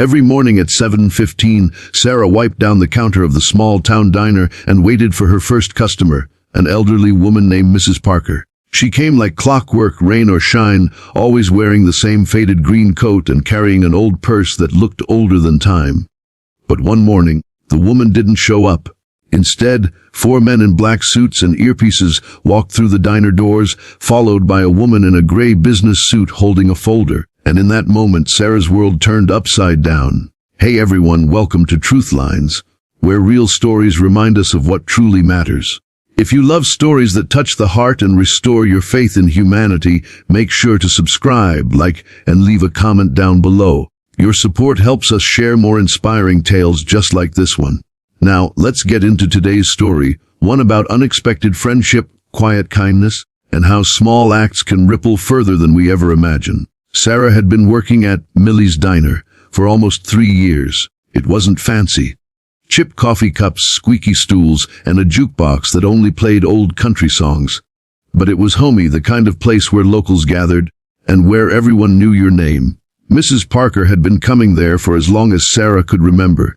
Every morning at 7:15, Sarah wiped down the counter of the small-town diner and waited for her first customer, an elderly woman named Mrs. Parker. She came like clockwork, rain or shine, always wearing the same faded green coat and carrying an old purse that looked older than time. But one morning, the woman didn't show up. Instead, 4 men in black suits and earpieces walked through the diner doors, followed by a woman in a gray business suit holding a folder. And in that moment, Sarah's world turned upside down. Hey everyone, welcome to TruthLines, where real stories remind us of what truly matters. If you love stories that touch the heart and restore your faith in humanity, make sure to subscribe, like, and leave a comment down below. Your support helps us share more inspiring tales just like this one. Now, let's get into today's story, one about unexpected friendship, quiet kindness, and how small acts can ripple further than we ever imagine. Sarah had been working at Millie's Diner for almost 3 years. It wasn't fancy. Chipped coffee cups, squeaky stools, and a jukebox that only played old country songs. But it was homey, the kind of place where locals gathered, and where everyone knew your name. Mrs. Parker had been coming there for as long as Sarah could remember.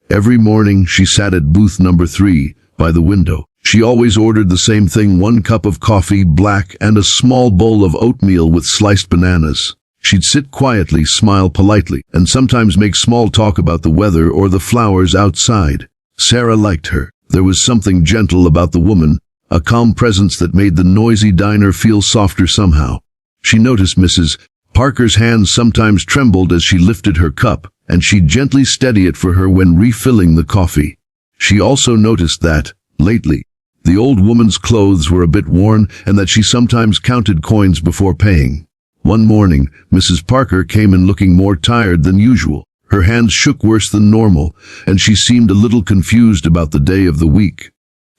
Every morning she sat at booth number 3, by the window. She always ordered the same thing: 1 cup of coffee, black, and a small bowl of oatmeal with sliced bananas. She'd sit quietly, smile politely, and sometimes make small talk about the weather or the flowers outside. Sarah liked her. There was something gentle about the woman, a calm presence that made the noisy diner feel softer somehow. She noticed Mrs. Parker's hands sometimes trembled as she lifted her cup, and she'd gently steady it for her when refilling the coffee. She also noticed that, lately, the old woman's clothes were a bit worn and that she sometimes counted coins before paying. One morning, Mrs. Parker came in looking more tired than usual. Her hands shook worse than normal, and she seemed a little confused about the day of the week.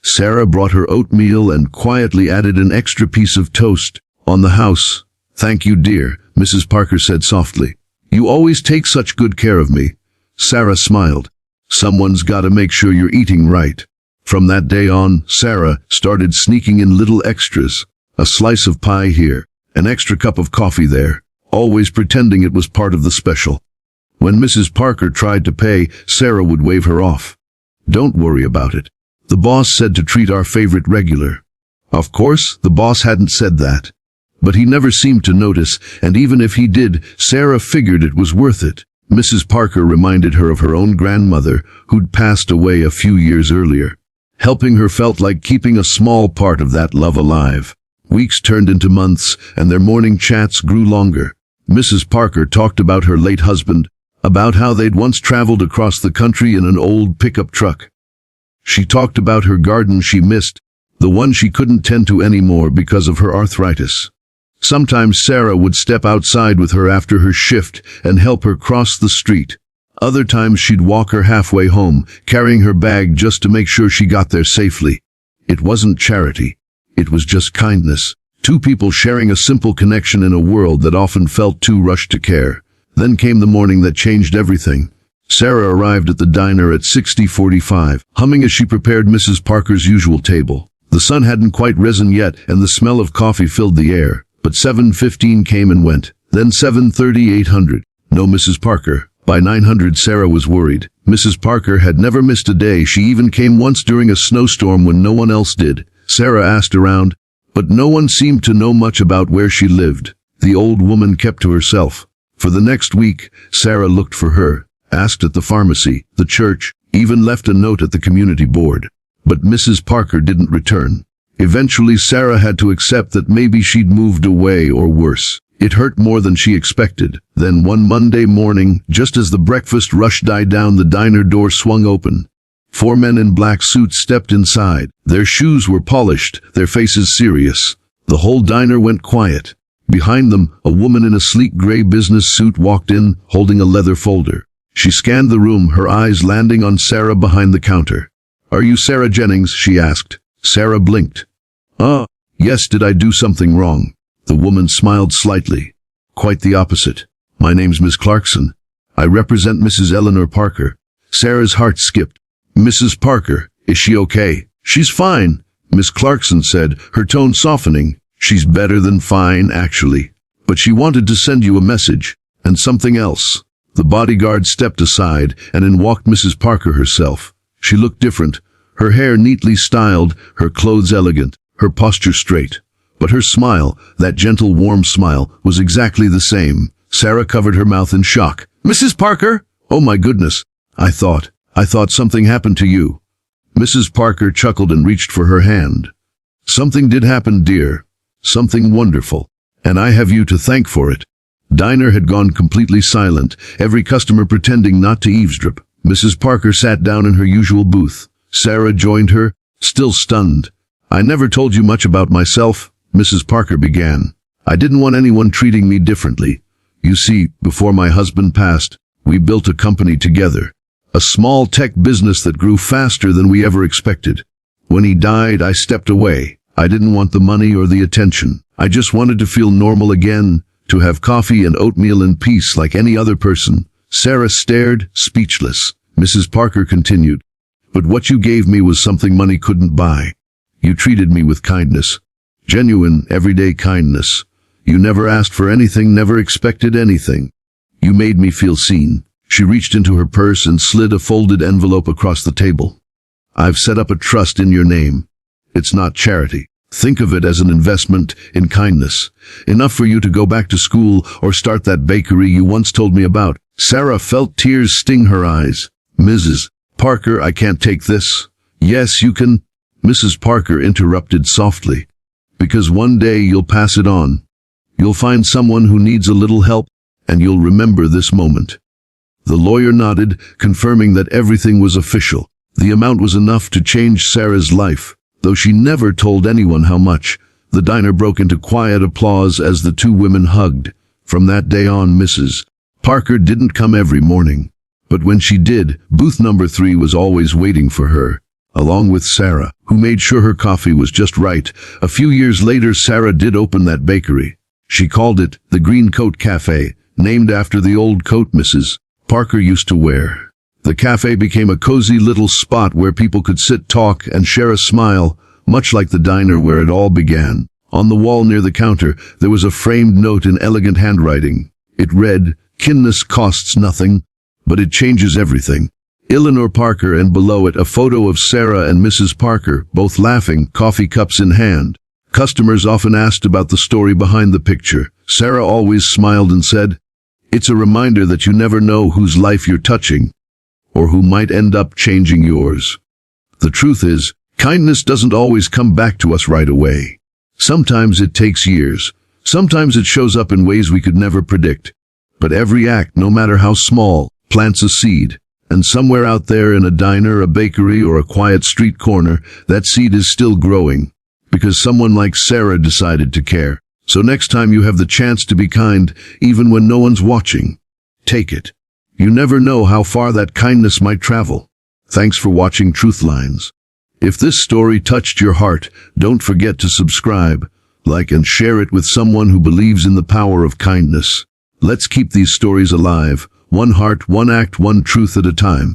Sarah brought her oatmeal and quietly added an extra piece of toast. On the house. "Thank you, dear," Mrs. Parker said softly. "You always take such good care of me." Sarah smiled. "Someone's got to make sure you're eating right." From that day on, Sarah started sneaking in little extras. A slice of pie here, an extra cup of coffee there, always pretending it was part of the special. When Mrs. Parker tried to pay, Sarah would wave her off. "Don't worry about it. The boss said to treat our favorite regular." Of course, the boss hadn't said that. But he never seemed to notice, and even if he did, Sarah figured it was worth it. Mrs. Parker reminded her of her own grandmother, who'd passed away a few years earlier. Helping her felt like keeping a small part of that love alive. Weeks turned into months, and their morning chats grew longer. Mrs. Parker talked about her late husband, about how they'd once traveled across the country in an old pickup truck. She talked about her garden she missed, the one she couldn't tend to anymore because of her arthritis. Sometimes Sarah would step outside with her after her shift and help her cross the street. Other times she'd walk her halfway home, carrying her bag just to make sure she got there safely. It wasn't charity. It was just kindness. 2 people sharing a simple connection in a world that often felt too rushed to care. Then came the morning that changed everything. Sarah arrived at the diner at 60:45, humming as she prepared Mrs. Parker's usual table. The sun hadn't quite risen yet, and the smell of coffee filled the air. But 7:15 came and went. Then 7:30, 800. No Mrs. Parker. By 900, Sarah was worried. Mrs. Parker had never missed a day. She even came once during a snowstorm when no one else did. Sarah asked around, but no one seemed to know much about where she lived. The old woman kept to herself. For the next week, Sarah looked for her, asked at the pharmacy, the church, even left a note at the community board. But Mrs. Parker didn't return. Eventually, Sarah had to accept that maybe she'd moved away, or worse. It hurt more than she expected. Then one Monday morning, just as the breakfast rush died down, the diner door swung open. 4 men in black suits stepped inside. Their shoes were polished, their faces serious. The whole diner went quiet. Behind them, a woman in a sleek gray business suit walked in, holding a leather folder. She scanned the room, her eyes landing on Sarah behind the counter. "Are you Sarah Jennings?" she asked. Sarah blinked. Yes, did I do something wrong?" The woman smiled slightly. "Quite the opposite. My name's Miss Clarkson. I represent Mrs. Eleanor Parker." Sarah's heart skipped. "Mrs. Parker, is she okay?" "She's fine," Miss Clarkson said, her tone softening. "She's better than fine, actually. But she wanted to send you a message, and something else." The bodyguard stepped aside, and in walked Mrs. Parker herself. She looked different, her hair neatly styled, her clothes elegant, her posture straight. But her smile, that gentle, warm smile, was exactly the same. Sarah covered her mouth in shock. "Mrs. Parker? Oh my goodness. I thought something happened to you." Mrs. Parker chuckled and reached for her hand. "Something did happen, dear. Something wonderful. And I have you to thank for it." Diner had gone completely silent, every customer pretending not to eavesdrop. Mrs. Parker sat down in her usual booth. Sarah joined her, still stunned. "I never told you much about myself," Mrs. Parker began. "I didn't want anyone treating me differently. You see, before my husband passed, we built a company together. A small tech business that grew faster than we ever expected. When he died, I stepped away. I didn't want the money or the attention. I just wanted to feel normal again, to have coffee and oatmeal in peace like any other person." Sarah stared, speechless. Mrs. Parker continued, "But what you gave me was something money couldn't buy. You treated me with kindness. Genuine, everyday kindness. You never asked for anything, never expected anything. You made me feel seen." She reached into her purse and slid a folded envelope across the table. "I've set up a trust in your name. It's not charity. Think of it as an investment in kindness. Enough for you to go back to school or start that bakery you once told me about." Sarah felt tears sting her eyes. "Mrs. Parker, I can't take this." "Yes, you can," Mrs. Parker interrupted softly. "Because one day you'll pass it on. You'll find someone who needs a little help, and you'll remember this moment." The lawyer nodded, confirming that everything was official. The amount was enough to change Sarah's life, though she never told anyone how much. The diner broke into quiet applause as the two women hugged. From that day on, Mrs. Parker didn't come every morning. But when she did, booth number 3 was always waiting for her, along with Sarah, who made sure her coffee was just right. A few years later, Sarah did open that bakery. She called it the Green Coat Cafe, named after the old coat Mrs. Parker used to wear. The cafe became a cozy little spot where people could sit, talk, and share a smile, much like the diner where it all began. On the wall near the counter, there was a framed note in elegant handwriting. It read, "Kindness costs nothing, but it changes everything. Eleanor Parker," and below it a photo of Sarah and Mrs. Parker, both laughing, coffee cups in hand. Customers often asked about the story behind the picture. Sarah always smiled and said, "It's a reminder that you never know whose life you're touching, or who might end up changing yours." The truth is, kindness doesn't always come back to us right away. Sometimes it takes years. Sometimes it shows up in ways we could never predict. But every act, no matter how small, plants a seed. And somewhere out there in a diner, a bakery, or a quiet street corner, that seed is still growing. Because someone like Sarah decided to care. So next time you have the chance to be kind, even when no one's watching, take it. You never know how far that kindness might travel. Thanks for watching TruthLines. If this story touched your heart, don't forget to subscribe, like, and share it with someone who believes in the power of kindness. Let's keep these stories alive, one heart, one act, one truth at a time.